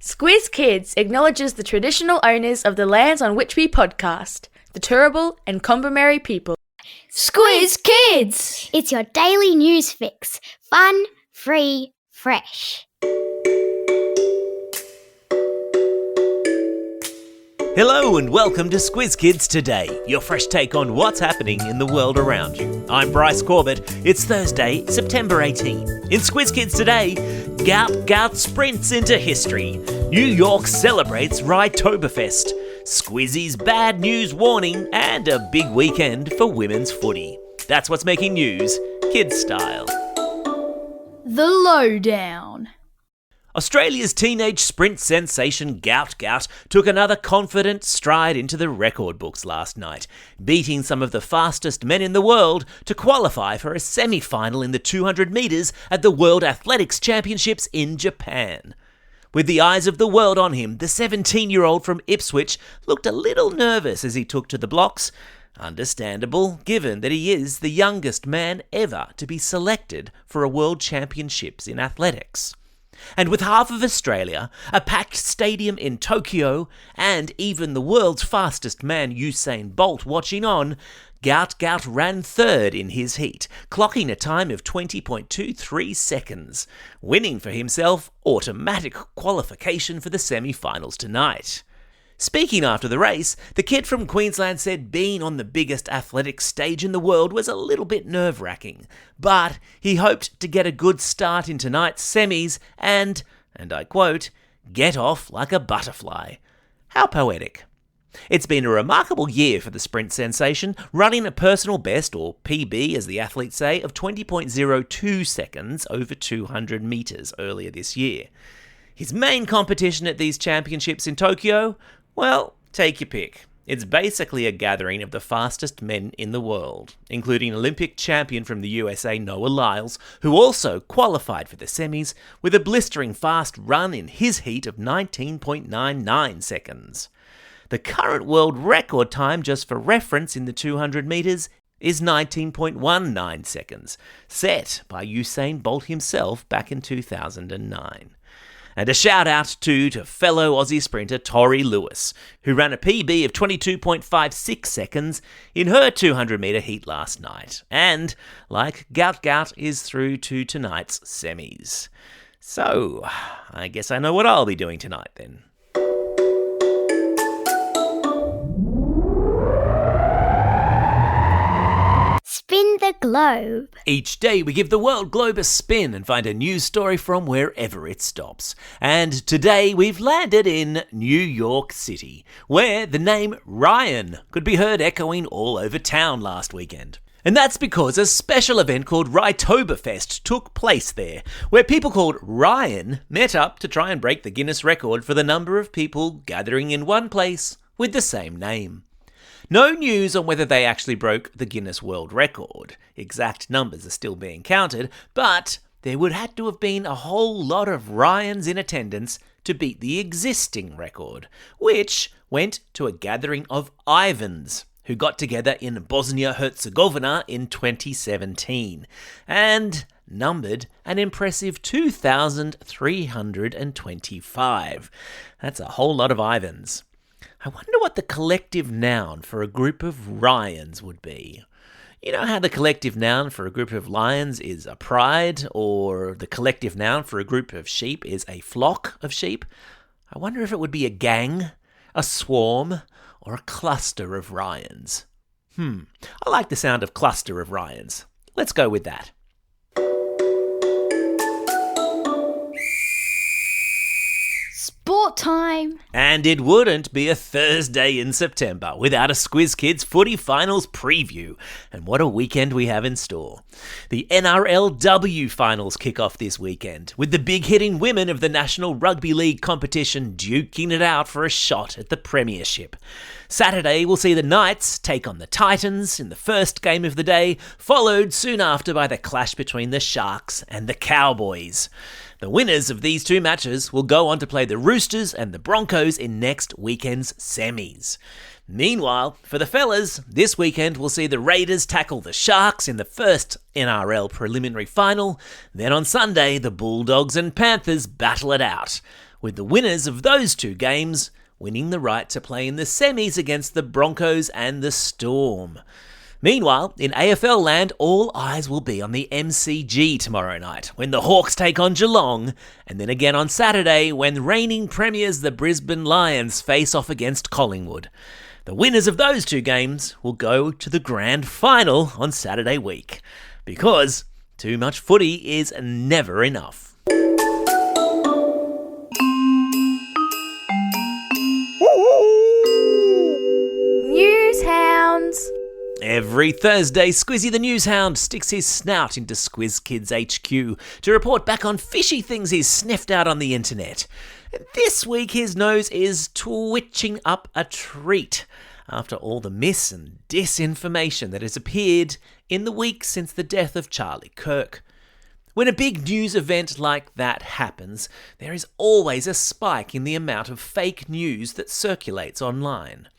Squiz Kids acknowledges the traditional owners of the lands on which we podcast, the Turrbal and Kombumerri people. Squiz Kids! It's your daily news fix. Fun, free, fresh. Hello and welcome to Squiz Kids Today, your fresh take on what's happening in the world around you. I'm Bryce Corbett. It's Thursday, September 18. In Squiz Kids Today, Gout sprints into history. New York celebrates Rytoberfest. Squiz-E's bad news warning and a big weekend for women's footy. That's what's making news, kids style. The Lowdown. Australia's teenage sprint sensation Gout Gout took another confident stride into the record books last night, beating some of the fastest men in the world to qualify for a semi-final in the 200 metres at the World Athletics Championships in Japan. With the eyes of the world on him, the 17-year-old from Ipswich looked a little nervous as he took to the blocks. Understandable, given that he is the youngest man ever to be selected for a World Championships in athletics. And with half of Australia, a packed stadium in Tokyo, and even the world's fastest man Usain Bolt watching on, Gout Gout ran third in his heat, clocking a time of 20.23 seconds, winning for himself automatic qualification for the semi-finals tonight. Speaking after the race, the kid from Queensland said being on the biggest athletic stage in the world was a little bit nerve-wracking, but he hoped to get a good start in tonight's semis and I quote, get off like a butterfly. How poetic. It's been a remarkable year for the sprint sensation, running a personal best, or PB as the athletes say, of 20.02 seconds over 200 metres earlier this year. His main competition at these championships in Tokyo? Well, take your pick. It's basically a gathering of the fastest men in the world, including Olympic champion from the USA Noah Lyles, who also qualified for the semis with a blistering fast run in his heat of 19.99 seconds. The current world record time, just for reference in the 200 metres, is 19.19 seconds, set by Usain Bolt himself back in 2009. And a shout out to fellow Aussie sprinter Tori Lewis, who ran a PB of 22.56 seconds in her 200 metre heat last night, and, like Gout Gout, is through to tonight's semis. So, I guess I know what I'll be doing tonight then. Spin the globe. Each day we give the world globe a spin and find a news story from wherever it stops. And today we've landed in New York City, where the name Ryan could be heard echoing all over town last weekend. And that's because a special event called Rytoberfest took place there, where people called Ryan met up to try and break the Guinness record for the number of people gathering in one place with the same name. No news on whether they actually broke the Guinness World Record. Exact numbers are still being counted, but there would have to have been a whole lot of Ryans in attendance to beat the existing record, which went to a gathering of Ivans, who got together in Bosnia-Herzegovina in 2017, and numbered an impressive 2,325. That's a whole lot of Ivans. I wonder what the collective noun for a group of Ryans would be. You know how the collective noun for a group of lions is a pride, or the collective noun for a group of sheep is a flock of sheep? I wonder if it would be a gang, a swarm, or a cluster of Ryans. I like the sound of cluster of Ryans. Let's go with that. Sport time! And it wouldn't be a Thursday in September without a Squiz Kids footy finals preview. And what a weekend we have in store. The NRLW finals kick off this weekend, with the big-hitting women of the National Rugby League competition duking it out for a shot at the premiership. Saturday we'll see the Knights take on the Titans in the first game of the day, followed soon after by the clash between the Sharks and the Cowboys. The winners of these two matches will go on to play the Roosters and the Broncos in next weekend's semis. Meanwhile, for the fellas, this weekend we'll see the Raiders tackle the Sharks in the first NRL preliminary final. Then on Sunday, the Bulldogs and Panthers battle it out, with the winners of those two games winning the right to play in the semis against the Broncos and the Storm. Meanwhile, in AFL land, all eyes will be on the MCG tomorrow night, when the Hawks take on Geelong, and then again on Saturday, when reigning premiers the Brisbane Lions face off against Collingwood. The winners of those two games will go to the grand final on Saturday week, because too much footy is never enough. Newshounds. Every Thursday, Squiz-E the Newshound sticks his snout into Squiz Kids HQ to report back on fishy things he's sniffed out on the internet. This week his nose is twitching up a treat after all the mis and disinformation that has appeared in the week since the death of Charlie Kirk. When a big news event like that happens, there is always a spike in the amount of fake news that circulates online.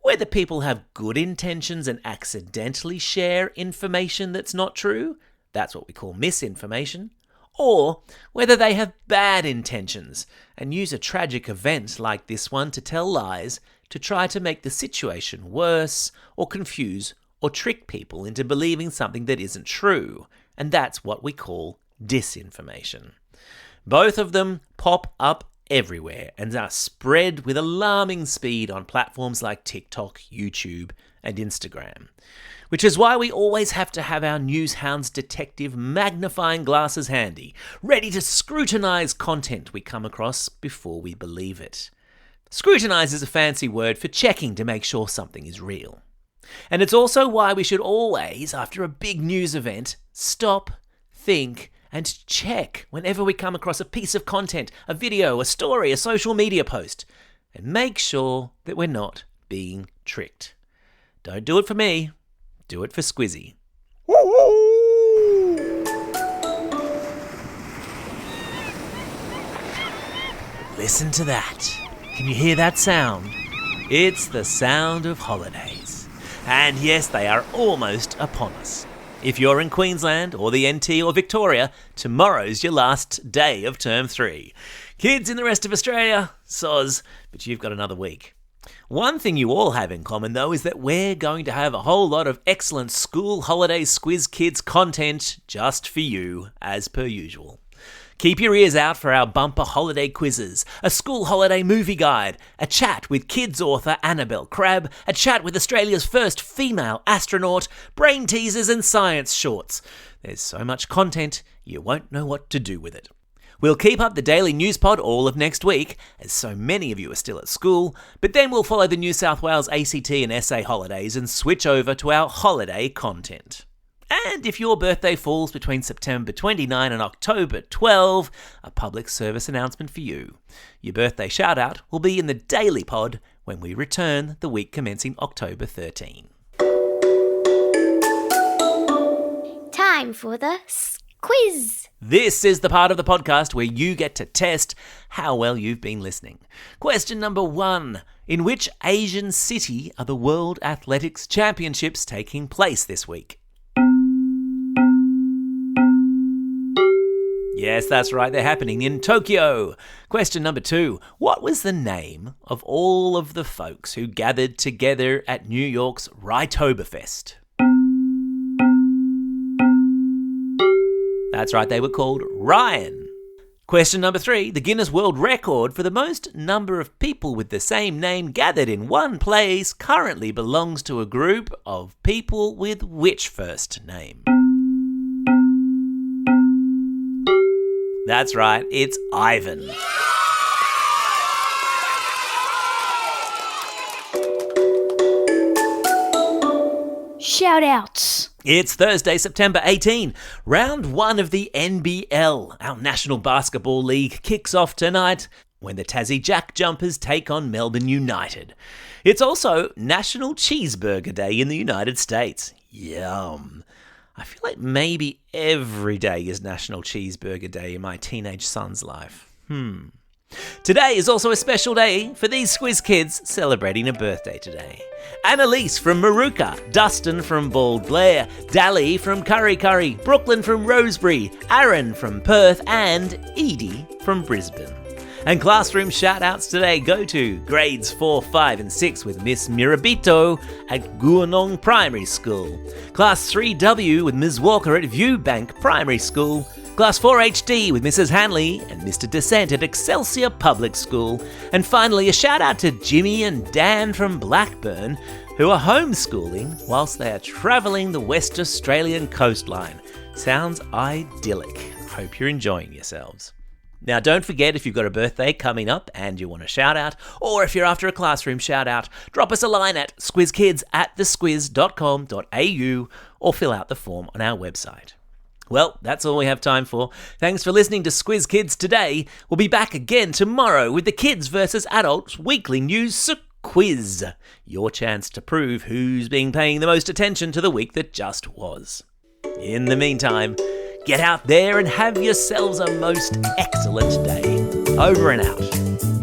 Whether people have good intentions and accidentally share information that's not true, that's what we call misinformation, or whether they have bad intentions and use a tragic event like this one to tell lies to try to make the situation worse or confuse or trick people into believing something that isn't true, and that's what we call disinformation. Both of them pop up everywhere and are spread with alarming speed on platforms like TikTok, YouTube, and Instagram. Which is why we always have to have our Newshound's detective magnifying glasses handy, ready to scrutinise content we come across before we believe it. Scrutinise is a fancy word for checking to make sure something is real. And it's also why we should always, after a big news event, stop, think, and check whenever we come across a piece of content, a video, a story, a social media post, and make sure that we're not being tricked. Don't do it for me, do it for Squiz-E. Listen to that. Can you hear that sound? It's the sound of holidays. And yes, they are almost upon us. If you're in Queensland or the NT or Victoria, tomorrow's your last day of Term 3. Kids in the rest of Australia, soz, but you've got another week. One thing you all have in common, though, is that we're going to have a whole lot of excellent school holiday Squiz Kids content just for you, as per usual. Keep your ears out for our bumper holiday quizzes, a school holiday movie guide, a chat with kids author Annabelle Crabb, a chat with Australia's first female astronaut, brain teasers and science shorts. There's so much content, you won't know what to do with it. We'll keep up the daily news pod all of next week, as so many of you are still at school, but then we'll follow the New South Wales ACT and SA holidays and switch over to our holiday content. And if your birthday falls between September 29 and October 12, a public service announcement for you. Your birthday shout-out will be in the Daily Pod when we return the week commencing October 13. Time for the quiz. This is the part of the podcast where you get to test how well you've been listening. Question number 1. In which Asian city are the World Athletics Championships taking place this week? Yes, that's right, they're happening in Tokyo. Question number 2. What was the name of all of the folks who gathered together at New York's Rytoberfest? That's right, they were called Ryan. Question number 3. The Guinness World Record for the most number of people with the same name gathered in one place currently belongs to a group of people with which first name? That's right, it's Ivan. Shoutouts. It's Thursday, September 18. Round 1 of the NBL, our National Basketball League, kicks off tonight when the Tassie Jack Jumpers take on Melbourne United. It's also National Cheeseburger Day in the United States. Yum. I feel like maybe every day is National Cheeseburger Day in my teenage son's life. Today is also a special day for these Squiz kids celebrating a birthday today. Annalise from Maruka, Dustin from Bald Blair, Dally from Curry Curry, Brooklyn from Rosebery, Aaron from Perth, and Edie from Brisbane. And classroom shout-outs today go to grades 4, 5 and 6 with Miss Mirabito at Guanong Primary School, Class 3W with Ms Walker at Viewbank Primary School, Class 4HD with Mrs Hanley and Mr Descent at Excelsior Public School, and finally a shout-out to Jimmy and Dan from Blackburn, who are homeschooling whilst they are travelling the West Australian coastline. Sounds idyllic. Hope you're enjoying yourselves. Now, don't forget, if you've got a birthday coming up and you want a shout-out, or if you're after a classroom shout-out, drop us a line at squizkids@thesquiz.com.au or fill out the form on our website. Well, that's all we have time for. Thanks for listening to Squiz Kids today. We'll be back again tomorrow with the Kids vs Adults Weekly News Quiz. Your chance to prove who's been paying the most attention to the week that just was. In the meantime, get out there and have yourselves a most excellent day. Over and out.